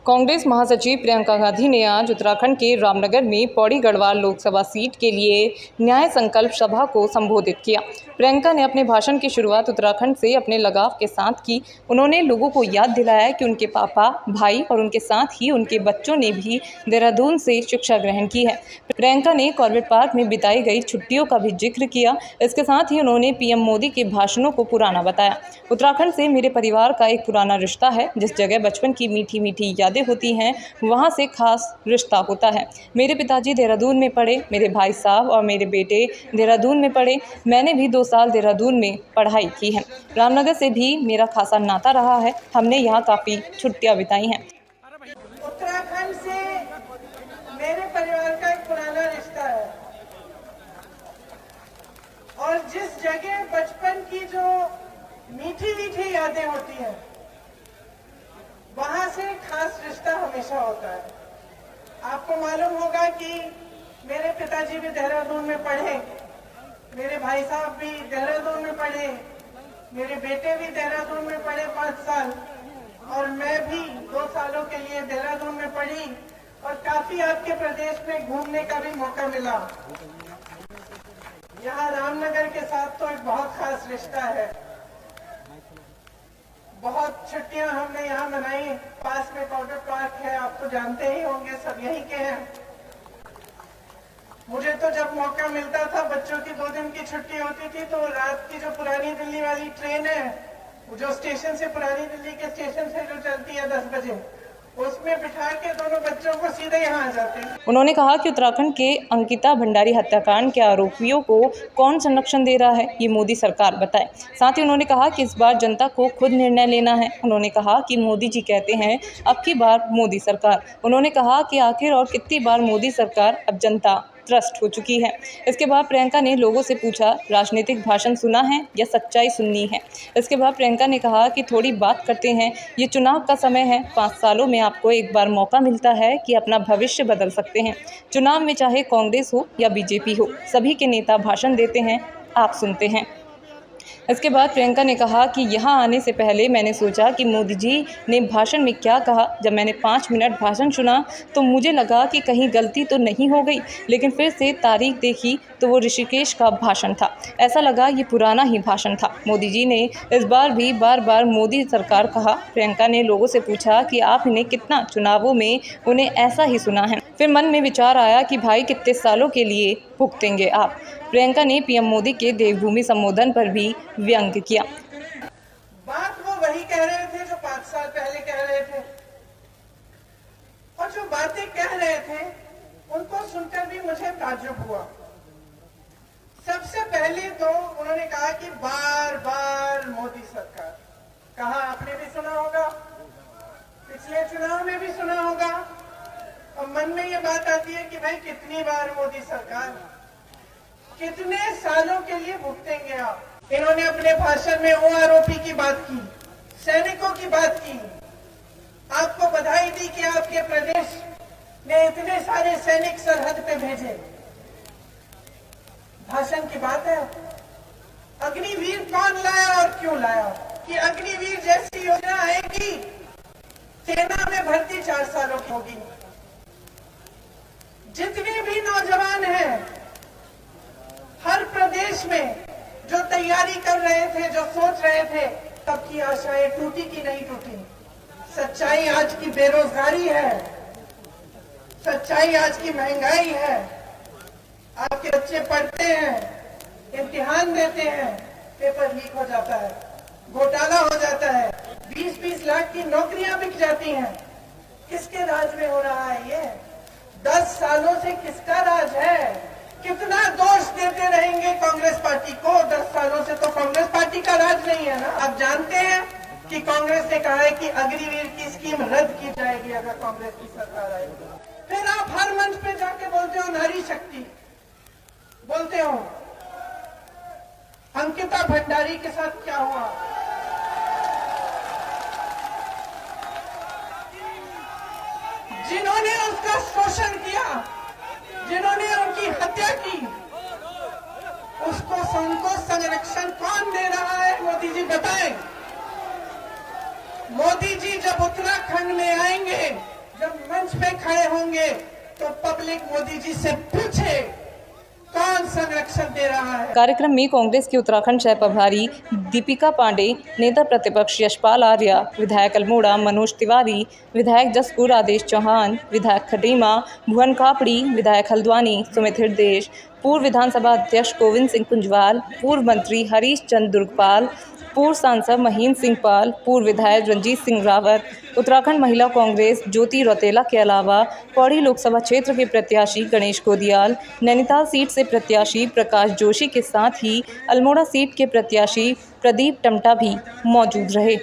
कांग्रेस महासचिव प्रियंका गांधी ने आज उत्तराखंड के रामनगर में पौड़ी गढ़वाल लोकसभा सीट के लिए न्याय संकल्प सभा को संबोधित किया। प्रियंका ने अपने भाषण की शुरुआत उत्तराखंड से अपने लगाव के साथ की। उन्होंने लोगों को याद दिलाया कि उनके पापा, भाई और उनके साथ ही उनके बच्चों ने भी देहरादून से शिक्षा ग्रहण की है। प्रियंका ने कॉर्बेट पार्क में बिताई गई छुट्टियों का भी जिक्र किया। इसके साथ ही उन्होंने पीएम मोदी के भाषणों को पुराना बताया। उत्तराखंड से मेरे परिवार का एक पुराना रिश्ता है। जिस जगह बचपन की मीठी मीठी यादें होती हैं, वहाँ से खास रिश्ता होता है। मेरे पिताजी देहरादून में पढ़े, मेरे भाई साहब और मेरे बेटे देहरादून में पढ़े। मैंने भी 2 साल देहरादून में पढ़ाई की है। रामनगर से भी मेरा खासा नाता रहा है। हमने यहाँ काफ़ी छुट्टियाँ बिताई हैं। उत्तराखंड से मेरे परिवार का एक पुराना रिश्ता है और जिस जगह बचपन की जो मीठी मीठी यादें होती हैं, वहां से खास रिश्ता हमेशा होता है। आपको मालूम होगा कि मेरे पिताजी भी देहरादून में पढ़े, मेरे भाई साहब भी देहरादून में पढ़े, मेरे बेटे भी देहरादून में पढ़े 5 साल और मैं भी 2 सालों के लिए देहरादून में पढ़ी और काफी आपके प्रदेश में घूमने का भी मौका मिला। यहाँ रामनगर के साथ तो एक बहुत खास रिश्ता है। बहुत छुट्टियां हमने यहाँ मनाई। पास में कॉर्बेट पार्क है, आप तो जानते ही होंगे, सब यहीं के हैं। मुझे तो जब मौका मिलता था, बच्चों की 2 दिन की छुट्टी होती थी, तो रात की जो पुरानी दिल्ली वाली ट्रेन है, जो स्टेशन से पुरानी दिल्ली के स्टेशन से जो चलती है 10 बजे, उसमें बिठा के दोनों बच्चों को सीधे यहाँ आ जाते हैं। उन्होंने कहा कि उत्तराखंड के अंकिता भंडारी हत्याकांड के आरोपियों को कौन संरक्षण दे रहा है, ये मोदी सरकार बताए। साथ ही उन्होंने कहा कि इस बार जनता को खुद निर्णय लेना है। उन्होंने कहा कि मोदी जी कहते हैं अब की बार मोदी सरकार। उन्होंने कहा कि आखिर और कितनी बार मोदी सरकार, अब जनता त्रस्त हो चुकी है। इसके बाद प्रियंका ने लोगों से पूछा, राजनीतिक भाषण सुना है या सच्चाई सुननी है। इसके बाद प्रियंका ने कहा कि थोड़ी बात करते हैं, ये चुनाव का समय है। 5 सालों में आपको एक बार मौका मिलता है कि अपना भविष्य बदल सकते हैं। चुनाव में चाहे कांग्रेस हो या बीजेपी हो, सभी के नेता भाषण देते हैं, आप सुनते हैं। इसके बाद प्रियंका ने कहा कि यहाँ आने से पहले मैंने सोचा कि मोदी जी ने भाषण में क्या कहा। जब मैंने 5 मिनट भाषण सुना तो मुझे लगा कि कहीं गलती तो नहीं हो गई, लेकिन फिर से तारीख देखी तो वो ऋषिकेश का भाषण था। ऐसा लगा ये पुराना ही भाषण था। मोदी जी ने इस बार भी बार बार मोदी सरकार कहा। प्रियंका ने लोगों से पूछा कि आप इन्हें कितना चुनावों में उन्हें ऐसा ही सुना है। फिर मन में विचार आया कि भाई कितने सालों के लिए भुगतेंगे आप। प्रियंका ने पीएम मोदी के देवभूमि संबोधन पर भी व्यंग्य किया। बात वो वही कह रहे थे जो 5 साल पहले कह रहे थे और जो बातें कह रहे थे उनको सुनकर भी मुझे ताज्जुब हुआ। सबसे पहले तो उन्होंने कहा कि बार बार मोदी सरकार। कहा आपने भी सुना होगा, पिछले चुनाव में भी सुना होगा और मन में ये बात आती है कि भाई कितनी बार मोदी सरकार, कितने सालों के लिए भुगतेंगे आप। इन्होंने अपने भाषण में ओआरओपी की बात की, सैनिकों की बात की। आपको बधाई दी कि आपके प्रदेश ने इतने सारे सैनिक सरहद पे भेजे। भाषण की बात है। अग्निवीर कौन लाया और क्यों लाया? कि अग्निवीर जैसी योजना आएगी, सेना में भर्ती 4 सालों की होगी। जितने भी नौजवान हैं हर प्रदेश में जो तैयारी कर रहे थे, जो सोच रहे थे, तब की आशाएं टूटी कि नहीं टूटी? सच्चाई आज की बेरोजगारी है, सच्चाई आज की महंगाई है। आपके बच्चे पढ़ते हैं, इम्तिहान देते हैं, पेपर लीक हो जाता है, घोटाला हो जाता है, 20-20 लाख की नौकरियां बिक जाती हैं। किसके राज में हो रहा है ये? 10 सालों से किसका राज है? कितना दोष देते रहेंगे कांग्रेस पार्टी को? 10 सालों से तो कांग्रेस पार्टी का राज नहीं है ना। आप जानते हैं कि कांग्रेस ने कहा है कि अग्निवीर की स्कीम रद्द की जाएगी अगर कांग्रेस की सरकार आएगी। फिर आप हर मंच पे जाके बोलते हो नारी शक्ति, बोलते हो। अंकिता भंडारी के साथ क्या हुआ? जिन्होंने उसका शोषण किया, जिन्होंने उनकी हत्या की, उसको संरक्षण कौन दे रहा है? मोदी जी बताएं। मोदी जी जब उत्तराखंड में आएंगे पे खड़े होंगे तो पब्लिक मोदी जी से पूछे कौन संरक्षण दे रहा है। कार्यक्रम में कांग्रेस की उत्तराखंड सह प्रभारी दीपिका पांडे, नेता प्रतिपक्ष यशपाल आर्या, विधायक अल्मोड़ा मनोज तिवारी, विधायक जसपुर आदेश चौहान, विधायक खटीमा भुवन कापड़ी, विधायक हल्द्वानी सुमित हृदयेश, पूर्व विधानसभा अध्यक्ष गोविंद सिंह कुंजवाल, पूर्व मंत्री हरीश चंद्र दुर्गपाल, पूर्व सांसद महेंद्र सिंह पाल, पूर्व विधायक रंजीत सिंह रावत, उत्तराखंड महिला कांग्रेस ज्योति रौतेला के अलावा पौड़ी लोकसभा क्षेत्र के प्रत्याशी गणेश गोदियाल, नैनीताल सीट से प्रत्याशी प्रकाश जोशी के साथ ही अल्मोड़ा सीट के प्रत्याशी प्रदीप टमटा भी मौजूद रहे।